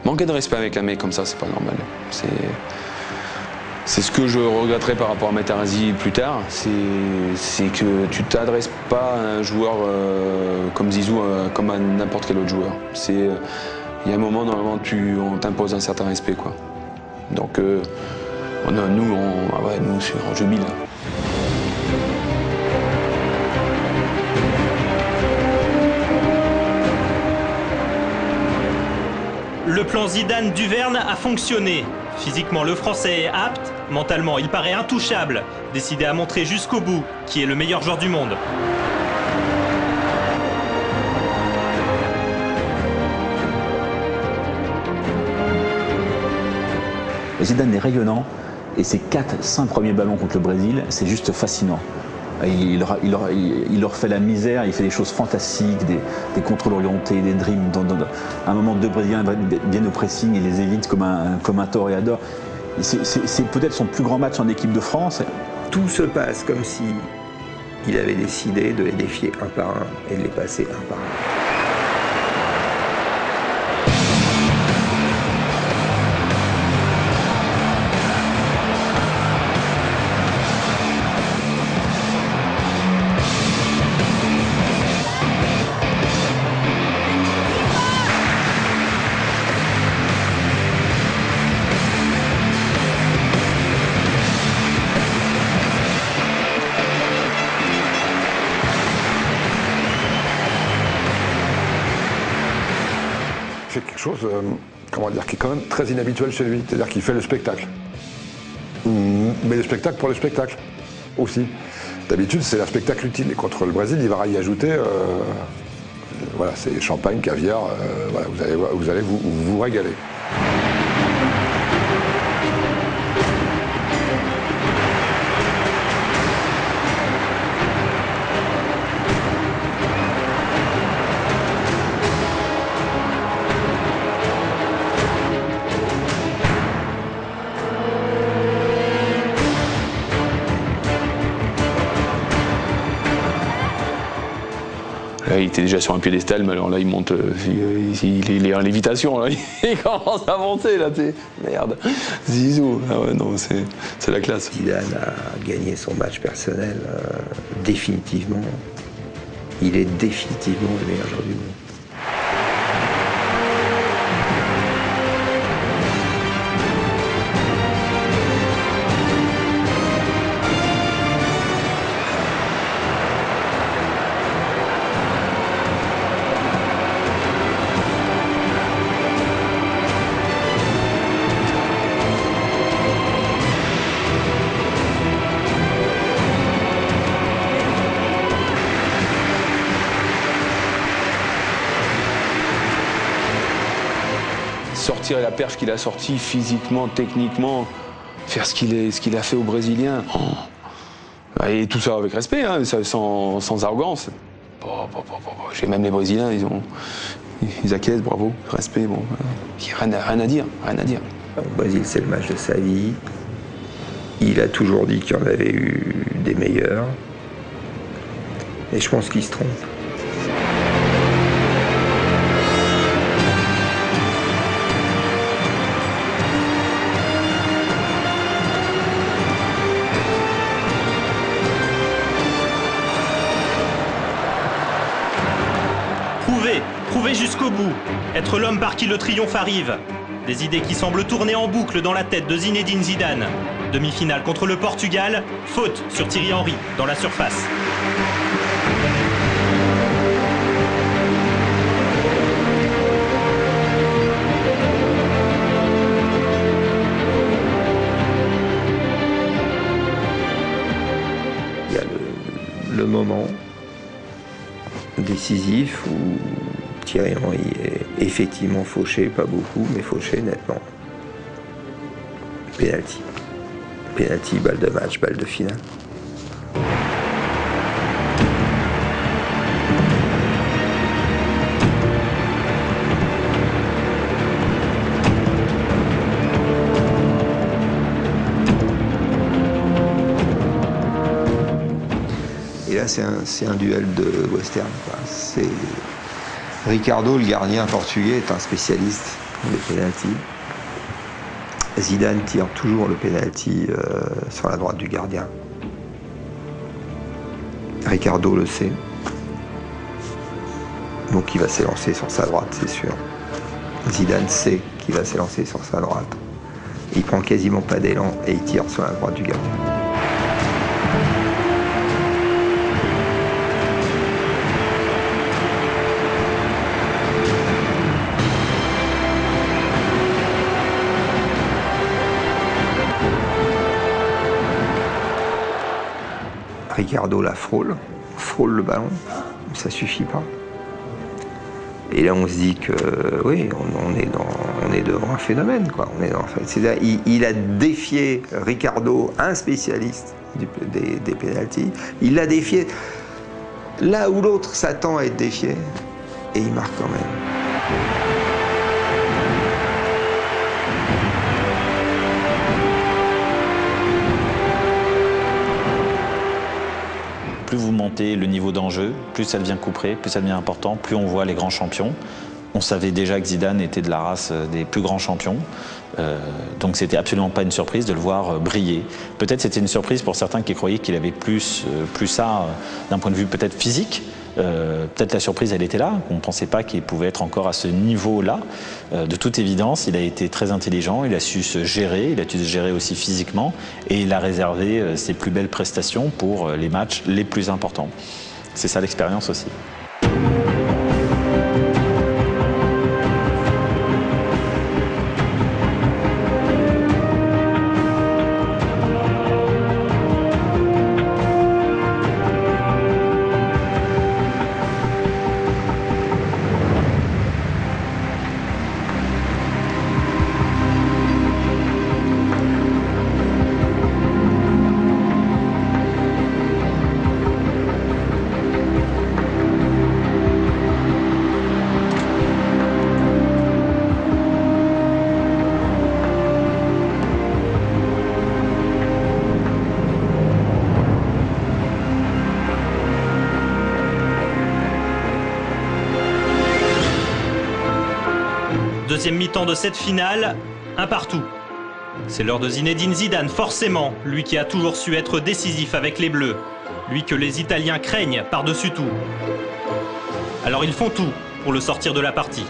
A: Manquer de respect avec un mec comme ça, c'est pas normal. C'est ce que je regretterai par rapport à Materazzi plus tard, c'est que tu t'adresses pas à un joueur comme Zizou, comme à n'importe quel autre joueur. Il y a un moment, normalement, on t'impose un certain respect, quoi. Donc, nous, on jubile.
H: Le plan Zidane-Duverne a fonctionné. Physiquement, le Français est apte. Mentalement, il paraît intouchable. Décidé à montrer jusqu'au bout qui est le meilleur joueur du monde.
F: Zidane est rayonnant et ses 4-5 premiers ballons contre le Brésil, c'est juste fascinant. Il leur fait la misère, il fait des choses fantastiques, des contrôles orientés, des dribbles. À un moment, 2 Brésiliens viennent au pressing et les évitent comme un toréador. C'est peut-être son plus grand match en équipe de France.
B: Tout se passe comme si il avait décidé de les défier un par un et de les passer un par un.
I: C'est quelque chose, qui est quand même très inhabituel chez lui. C'est-à-dire qu'il fait le spectacle. Mais le spectacle pour le spectacle aussi. D'habitude, c'est un spectacle utile. Et contre le Brésil, il va y ajouter, voilà, c'est champagne, caviar, voilà, vous allez vous régaler.
A: Là, il était déjà sur un piédestal, mais alors là, il monte, il est en lévitation, là. Il commence à monter, là, tu sais. Merde, Zizou, ah ouais, non, c'est la classe.
B: Zidane a gagné son match personnel, définitivement. Il est définitivement le meilleur joueur du monde.
A: Sortir la perche qu'il a sorti physiquement, techniquement, faire ce qu'il a fait aux Brésiliens. Oh. Et tout ça avec respect, hein, sans arrogance. J'ai même les Brésiliens, ils acquiescent, bravo, respect, bon. Rien à dire, rien à dire.
B: Au Brésil, c'est le match de sa vie. Il a toujours dit qu'il y en avait eu des meilleurs. Et je pense qu'il se trompe.
H: Prouver jusqu'au bout, être l'homme par qui le triomphe arrive. Des idées qui semblent tourner en boucle dans la tête de Zinedine Zidane. Demi-finale contre le Portugal, faute sur Thierry Henry dans la surface.
B: Il y a le moment décisif où Thierry Henry est effectivement fauché, pas beaucoup, mais fauché nettement. Penalty. Penalty, balle de match, balle de finale. Et là, c'est un duel de western, quoi. C'est Ricardo, le gardien portugais, est un spécialiste des pénaltys. Zidane tire toujours le pénalty sur la droite du gardien. Ricardo le sait. Donc il va s'élancer sur sa droite, c'est sûr. Zidane sait qu'il va s'élancer sur sa droite. Il prend quasiment pas d'élan et il tire sur la droite du gardien. Ricardo la frôle le ballon, mais ça suffit pas. Et là, on se dit que oui, on est devant un phénomène, quoi. C'est-à-dire, il a défié Ricardo, un spécialiste des pénaltys. Il l'a défié là où l'autre s'attend à être défié, et il marque quand même.
E: Plus vous montez le niveau d'enjeu, plus ça devient couperé, plus ça devient important, plus on voit les grands champions. On savait déjà que Zidane était de la race des plus grands champions, donc c'était absolument pas une surprise de le voir briller. Peut-être c'était une surprise pour certains qui croyaient qu'il avait plus ça d'un point de vue peut-être physique. Peut-être la surprise elle était là, qu'on ne pensait pas qu'il pouvait être encore à ce niveau-là. De toute évidence, il a été très intelligent, il a su se gérer, il a su se gérer aussi physiquement et il a réservé ses plus belles prestations pour les matchs les plus importants. C'est ça l'expérience aussi.
H: Deuxième mi-temps de cette finale, un partout. C'est l'heure de Zinedine Zidane, forcément, lui qui a toujours su être décisif avec les Bleus. Lui que les Italiens craignent par-dessus tout. Alors ils font tout pour le sortir de la partie.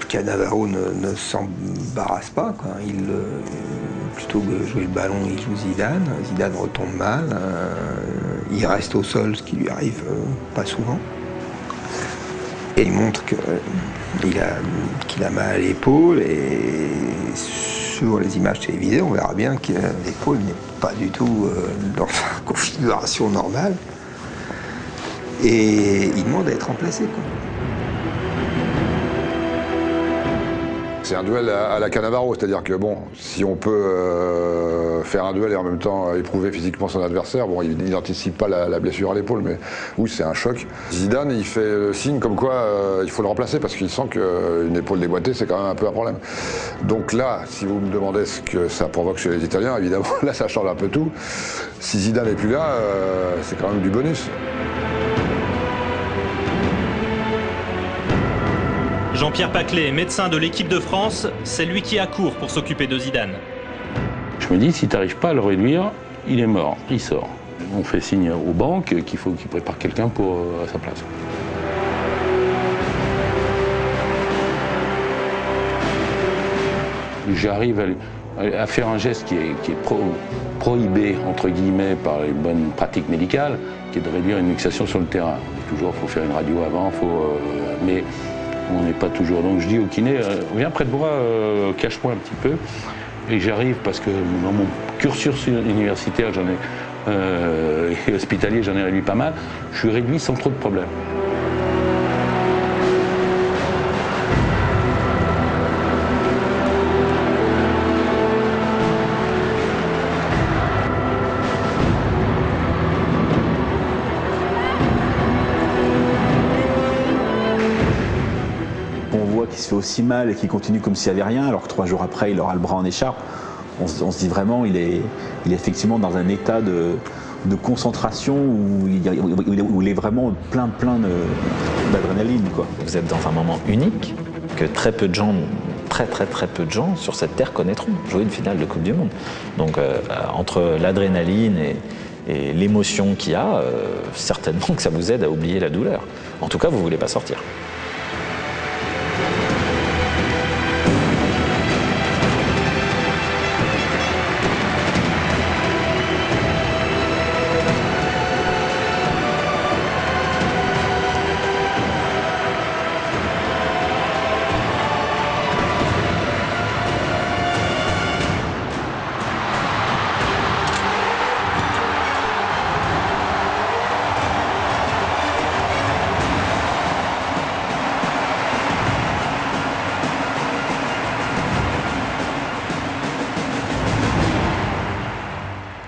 B: Cannavaro ne s'embarrasse pas, quoi. Plutôt que de jouer le ballon, il joue Zidane. Zidane retombe mal. Il reste au sol, ce qui lui arrive pas souvent. Et il montre qu'il a mal à l'épaule. Et sur les images télévisées, on verra bien que l'épaule n'est pas du tout dans sa configuration normale. Et il demande à être remplacé, quoi.
I: C'est un duel à la Cannavaro, c'est-à-dire que bon, si on peut faire un duel et en même temps éprouver physiquement son adversaire, bon, il n'anticipe pas la blessure à l'épaule, mais oui, c'est un choc. Zidane, il fait le signe comme quoi il faut le remplacer parce qu'il sent qu'une épaule déboîtée, c'est quand même un peu un problème. Donc là, si vous me demandez ce que ça provoque chez les Italiens, évidemment, là, ça change un peu tout. Si Zidane n'est plus là, c'est quand même du bonus.
H: Jean-Pierre Paclet, médecin de l'équipe de France, c'est lui qui accourt pour s'occuper de Zidane.
G: Je me dis, si tu n'arrives pas à le réduire, il est mort, il sort. On fait signe aux banques qu'il faut qu'ils préparent quelqu'un à sa place. J'arrive à faire un geste qui est prohibé, entre guillemets, par les bonnes pratiques médicales, qui est de réduire une luxation sur le terrain. Toujours, il faut faire une radio avant, mais on n'est pas toujours. Donc je dis au kiné, viens près de moi, cache-moi un petit peu. Et j'arrive parce que dans mon cursus universitaire, et hospitalier, j'en ai réduit pas mal. Je suis réduit sans trop de problèmes.
F: aussi mal et qui continue comme s'il n'y avait rien, alors que 3 jours après, il aura le bras en écharpe. On se dit vraiment, il est effectivement dans un état de concentration où il est vraiment plein d'adrénaline, quoi.
E: Vous êtes dans un moment unique que très peu de gens, très peu de gens sur cette terre connaîtront, jouer une finale de Coupe du Monde. Donc entre l'adrénaline et l'émotion qu'il y a, certainement que ça vous aide à oublier la douleur. En tout cas, vous ne voulez pas sortir.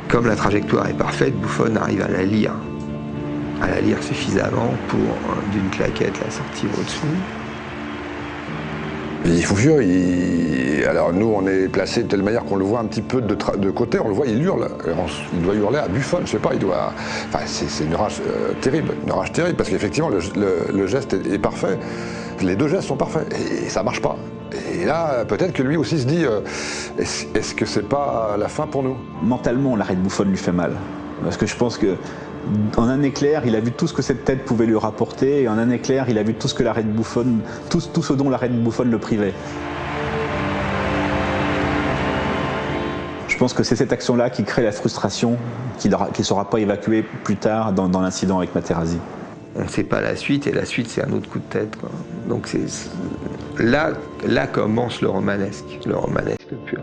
B: Comme la trajectoire est parfaite, Buffon arrive à la lire suffisamment pour, d'une claquette, la sortir au-dessus.
I: Il est fou furieux. Alors nous, on est placé de telle manière qu'on le voit un petit peu de côté. On le voit, il hurle. Il doit hurler à Buffon, je sais pas. Il doit. Enfin, c'est une rage terrible, parce qu'effectivement, le geste est parfait. Les deux gestes sont parfaits et ça marche pas. Et là, peut-être que lui aussi se dit, est-ce que c'est pas la fin pour nous?
F: Mentalement, l'arrêt de Buffon lui fait mal. Parce que je pense que en un éclair, il a vu tout ce que cette tête pouvait lui rapporter, et en un éclair, il a vu tout ce que l'arrêt de Buffon, tout ce dont l'arrêt de Buffon le privait. Je pense que c'est cette action-là qui crée la frustration, qui ne sera pas évacuée plus tard dans l'incident avec Materazzi.
B: On ne sait pas la suite, et la suite, c'est un autre coup de tête, quoi. Donc là commence le romanesque pur.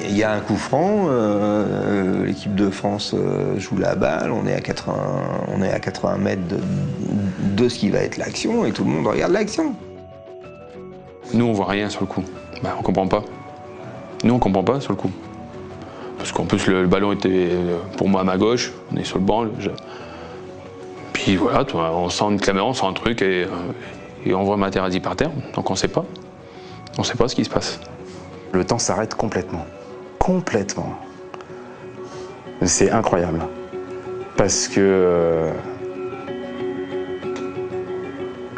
B: Il y a un coup franc, l'équipe de France joue la balle, on est à 80 mètres de ce qui va être l'action et tout le monde regarde l'action.
A: Nous, on voit rien sur le coup. On comprend pas. Nous, on comprend pas sur le coup. Parce qu'en plus, le ballon était pour moi à ma gauche, on est sur le banc. Puis voilà, on sent une caméra, on sent un truc et on voit Materazzi par terre, donc on sait pas. On sait pas ce qui se passe.
D: Le temps s'arrête complètement. Complètement. C'est incroyable. Parce que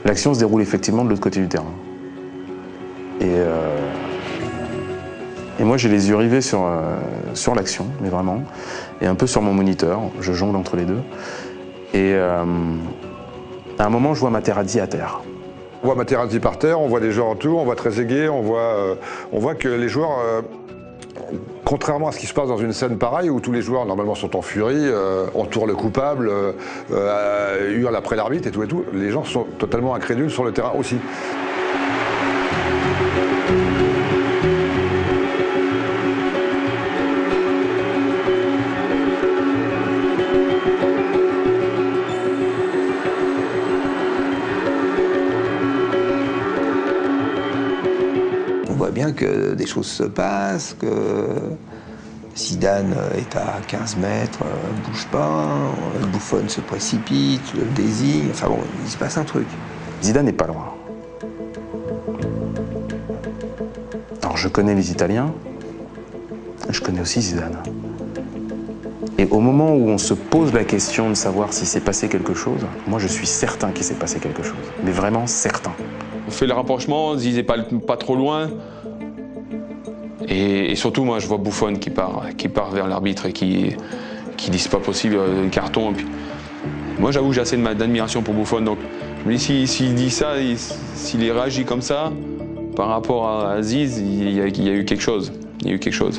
D: l'action se déroule effectivement de l'autre côté du terrain. Et moi, j'ai les yeux rivés sur l'action, mais vraiment. Et un peu sur mon moniteur. Je jongle entre les deux. Et à un moment, je vois Materazzi à terre.
I: On voit Materazzi par terre, on voit des joueurs autour, on voit Trezeguet, on voit que les joueurs, contrairement à ce qui se passe dans une scène pareille où tous les joueurs normalement sont en furie, entourent le coupable, hurlent après l'arbitre et tout, les gens sont totalement incrédules sur le terrain aussi.
B: On voit bien que des choses se passent, que Zidane est à 15 mètres, bouge pas, Buffon se précipite, le désigne, enfin bon, il se passe un truc.
D: Zidane n'est pas loin. Alors je connais les Italiens, je connais aussi Zidane. Et au moment où on se pose la question de savoir s'il s'est passé quelque chose, moi je suis certain qu'il s'est passé quelque chose, mais vraiment certain.
A: On fait le rapprochement, Ziz n'est pas trop loin. Et surtout, moi, je vois Buffon qui part vers l'arbitre et qui dit c'est pas possible, carton. Et puis, moi, j'avoue, j'ai assez d'admiration pour Buffon. Donc, je me dis, s'il dit ça, s'il réagit comme ça, par rapport à Ziz, il y a eu quelque chose. Il y a eu quelque chose.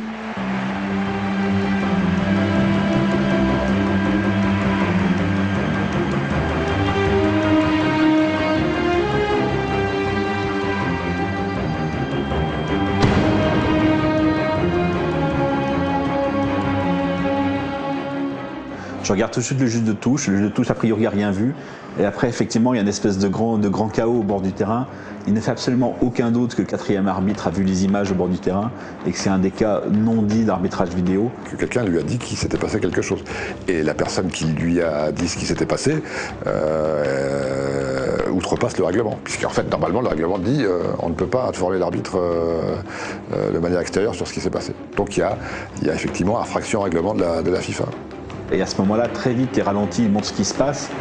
F: Je regarde tout de suite le juge de touche. Le juge de touche, a priori, n'a rien vu. Et après, effectivement, il y a une espèce de grand chaos au bord du terrain. Il ne fait absolument aucun doute que le quatrième arbitre a vu les images au bord du terrain et que c'est un des cas non dits d'arbitrage vidéo.
I: Que quelqu'un lui a dit qu'il s'était passé quelque chose. Et la personne qui lui a dit ce qui s'était passé outrepasse le règlement. Puisqu'en fait, normalement, le règlement dit on ne peut pas informer l'arbitre de manière extérieure sur ce qui s'est passé. Donc il y a effectivement infraction au règlement de la FIFA.
F: Et à ce moment-là, très vite, les ralentis montrent ce qui se passe.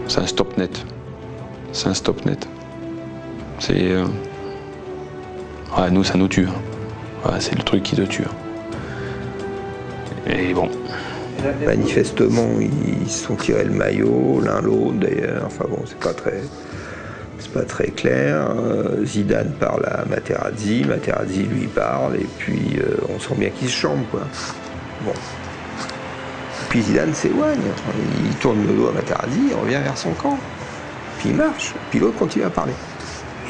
A: C'est un stop net. C'est un stop net. C'est... nous, ça nous tue. C'est le truc qui te tue. Et bon.
B: Manifestement, ils se sont tirés le maillot, l'un l'autre d'ailleurs. Enfin bon, c'est pas très clair. Zidane parle à Materazzi, Materazzi lui parle, et puis on sent bien qu'ils se chambent, quoi. Bon. Puis Zidane s'éloigne, il tourne le dos à Materazzi, il revient vers son camp. Puis il marche, puis l'autre continue à parler.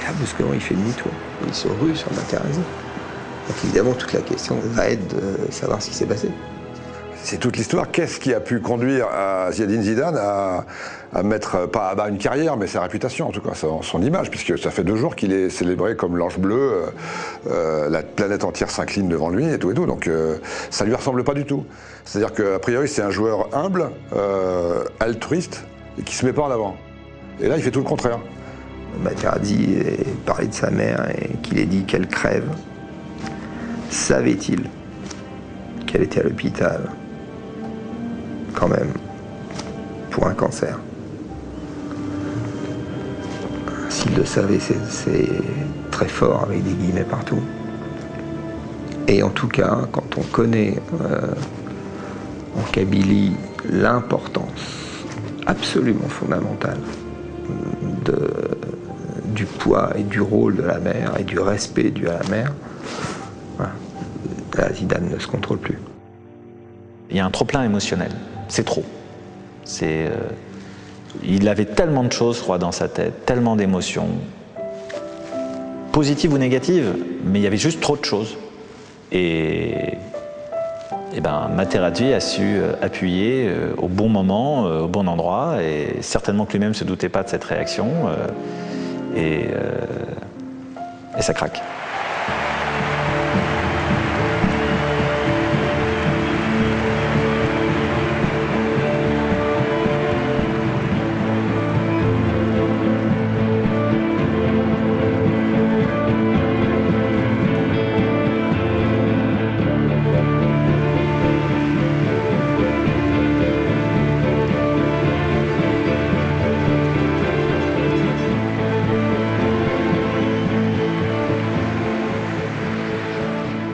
B: Et là, brusquement, il fait demi-tour. Il se rue sur Materazzi. Donc évidemment, toute la question va être de savoir ce qui s'est passé.
I: C'est toute l'histoire. Qu'est-ce qui a pu conduire Zinedine Zidane à mettre, pas à bas une carrière, mais sa réputation, en tout cas, son image, puisque ça fait 2 jours qu'il est célébré comme l'ange bleu, la planète entière s'incline devant lui et tout, donc ça lui ressemble pas du tout. C'est-à-dire qu'a priori, c'est un joueur humble, altruiste, et qui se met pas en avant. Et là, il fait tout le contraire.
B: Materazzi parlait de sa mère et qu'il ait dit qu'elle crève. Savait-il qu'elle était à l'hôpital, quand même, pour un cancer? S'il le savait, c'est très fort, avec des guillemets partout. Et en tout cas, quand on connaît en Kabylie l'importance absolument fondamentale du poids et du rôle de la mère et du respect dû à la mère, voilà. Là, Zidane ne se contrôle plus.
E: Il y a un trop-plein émotionnel, c'est trop. Il avait tellement de choses, je crois, dans sa tête, tellement d'émotions, positives ou négatives, mais il y avait juste trop de choses. Et Materazzi a su appuyer au bon moment, au bon endroit, et certainement que lui-même ne se doutait pas de cette réaction, et ça craque.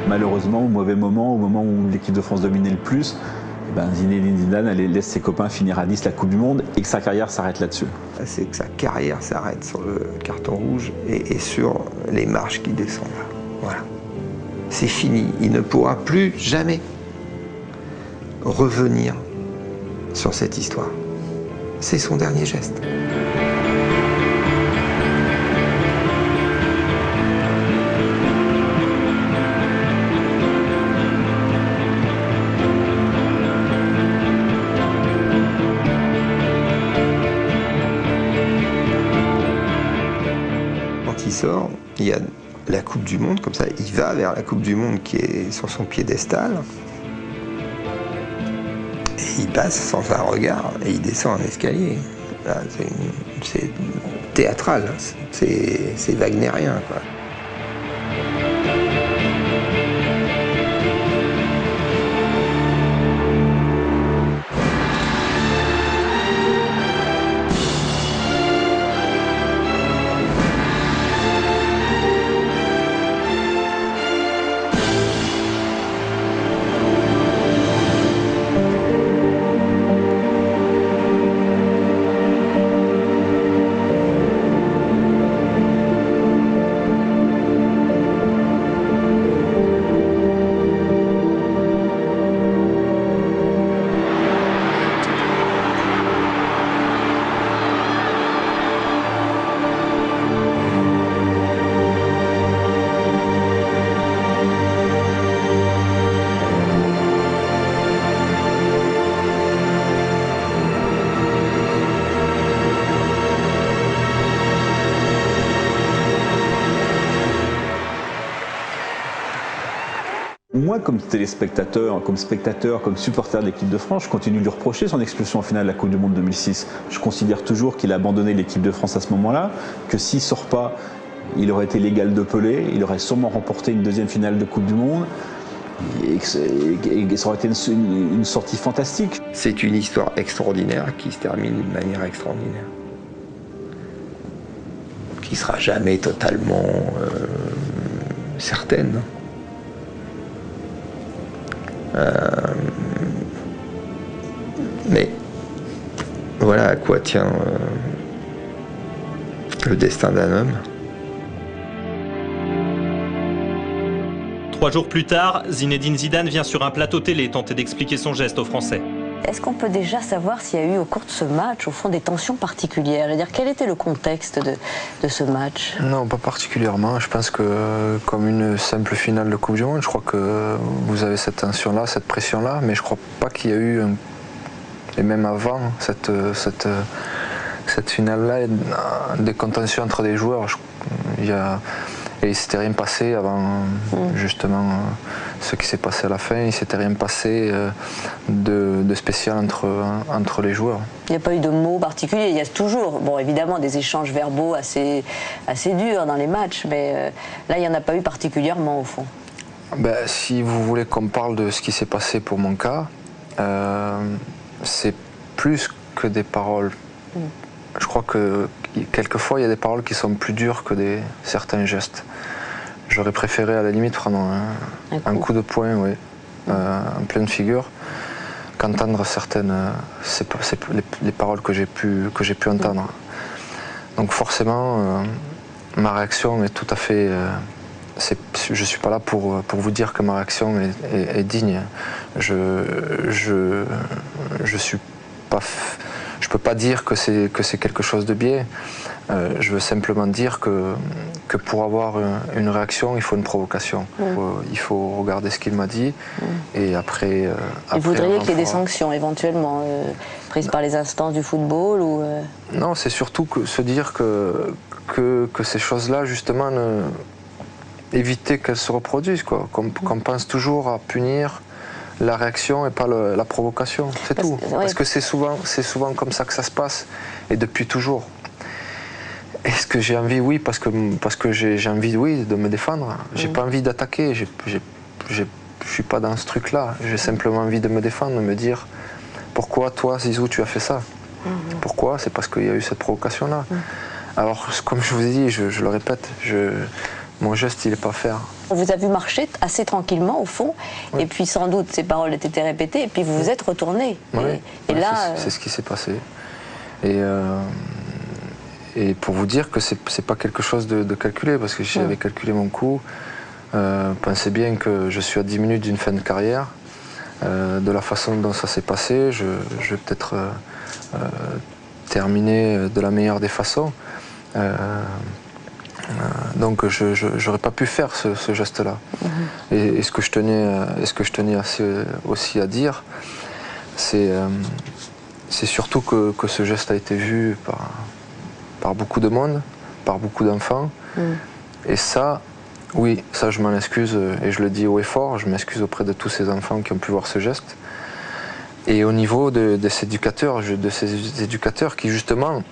F: Malheureusement, au mauvais moment, au moment où l'équipe de France dominait le plus, Zinedine Zidane laisse ses copains finir à Nice la Coupe du Monde et que sa carrière s'arrête là-dessus.
B: C'est que sa carrière s'arrête sur le carton rouge et sur les marches qui descendent là. Voilà. C'est fini. Il ne pourra plus jamais revenir sur cette histoire. C'est son dernier geste. Il sort, il y a la Coupe du Monde, comme ça, il va vers la Coupe du Monde qui est sur son piédestal. Et il passe sans un regard et il descend un escalier. Là, c'est théâtral, c'est wagnérien, quoi.
F: moi, comme téléspectateur, comme spectateur, comme supporter de l'équipe de France, je continue de lui reprocher son expulsion en finale de la Coupe du Monde 2006. Je considère toujours qu'il a abandonné l'équipe de France à ce moment-là, que s'il ne sort pas, il aurait été l'égal de Pelé, il aurait sûrement remporté une deuxième finale de Coupe du Monde. Et ça aurait été une sortie fantastique.
B: C'est une histoire extraordinaire qui se termine d'une manière extraordinaire. Qui ne sera jamais totalement certaine. Mais voilà à quoi tient le destin d'un homme.
H: 3 jours plus tard, Zinedine Zidane vient sur un plateau télé tenter d'expliquer son geste aux Français.
Q: Est-ce qu'on peut déjà savoir s'il y a eu au cours de ce match, au fond, des tensions particulières? C'est-à-dire, quel était le contexte de ce match?
M: Non, pas particulièrement. Je pense que comme une simple finale de Coupe du Monde, je crois que vous avez cette tension-là, cette pression-là, mais je crois pas qu'il y a eu, et même avant cette finale-là, des contentions entre des joueurs. Et il ne s'était rien passé avant justement ce qui s'est passé à la fin. Il ne s'était rien passé de spécial entre les joueurs.
Q: Il n'y a pas eu de mots particuliers. Il y a toujours, bon, évidemment, des échanges verbaux assez durs dans les matchs, mais là, il n'y en a pas eu particulièrement au fond.
M: Ben, si vous voulez qu'on parle de ce qui s'est passé pour mon cas, c'est plus que des paroles. Je crois que quelquefois, il y a des paroles qui sont plus dures que certains gestes. J'aurais préféré, à la limite, prendre un coup de poing, oui, en pleine figure, qu'entendre certaines les paroles que j'ai pu entendre. Donc forcément, ma réaction est tout à fait... je ne suis pas là pour vous dire que ma réaction est digne. Je peux pas dire que c'est quelque chose de biais. Je veux simplement dire que pour avoir une réaction, il faut une provocation. Il faut regarder ce qu'il m'a dit et après...
Q: Vous voudriez qu'il y ait des sanctions éventuellement prises par les instances du football ou
M: Non, c'est surtout se dire que ces choses-là, justement, éviter qu'elles se reproduisent. Qu'on pense toujours à punir la réaction et pas la provocation, c'est tout. Parce que c'est souvent comme ça que ça se passe, et depuis toujours. Est-ce que j'ai envie? Oui, parce que j'ai envie, oui, de me défendre. J'ai pas envie d'attaquer, je suis pas dans ce truc-là. J'ai simplement envie de me défendre, de me dire pourquoi toi, Zizou, tu as fait ça? Pourquoi? C'est parce qu'il y a eu cette provocation-là. Alors, comme je vous ai dit, je le répète, mon geste, il n'est pas faire.
Q: On vous a vu marcher assez tranquillement, au fond, et puis sans doute ces paroles aient été répétées, et puis vous vous êtes retourné. Et là... C'est ce
M: qui s'est passé. Et pour vous dire que c'est pas quelque chose de calculé, parce que j'avais calculé mon coup, pensez bien que je suis à 10 minutes d'une fin de carrière. De la façon dont ça s'est passé, je vais peut-être terminer de la meilleure des façons. Donc je n'aurais pas pu faire ce geste-là. Et ce que je tenais aussi à dire, c'est surtout que ce geste a été vu par beaucoup de monde, par beaucoup d'enfants. Et ça, oui, ça je m'en excuse et je le dis haut et fort, je m'excuse auprès de tous ces enfants qui ont pu voir ce geste. Et au niveau de ces éducateurs qui justement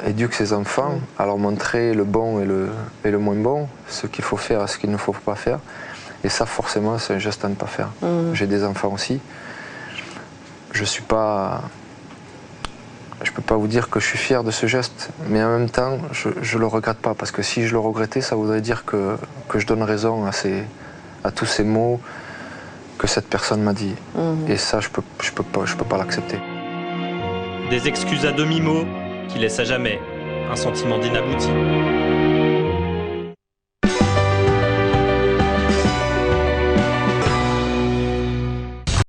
M: éduquent ces enfants à leur montrer le bon et le moins bon, ce qu'il faut faire et ce qu'il ne faut pas faire. Et ça forcément c'est un geste à ne pas faire. J'ai des enfants aussi. Je peux pas vous dire que je suis fier de ce geste, mais en même temps, je le regrette pas, parce que si je le regrettais, ça voudrait dire que je donne raison à tous ces mots que cette personne m'a dit. Et ça, je peux pas l'accepter.
H: Des excuses à demi-mot qui laissent à jamais un sentiment d'inabouti.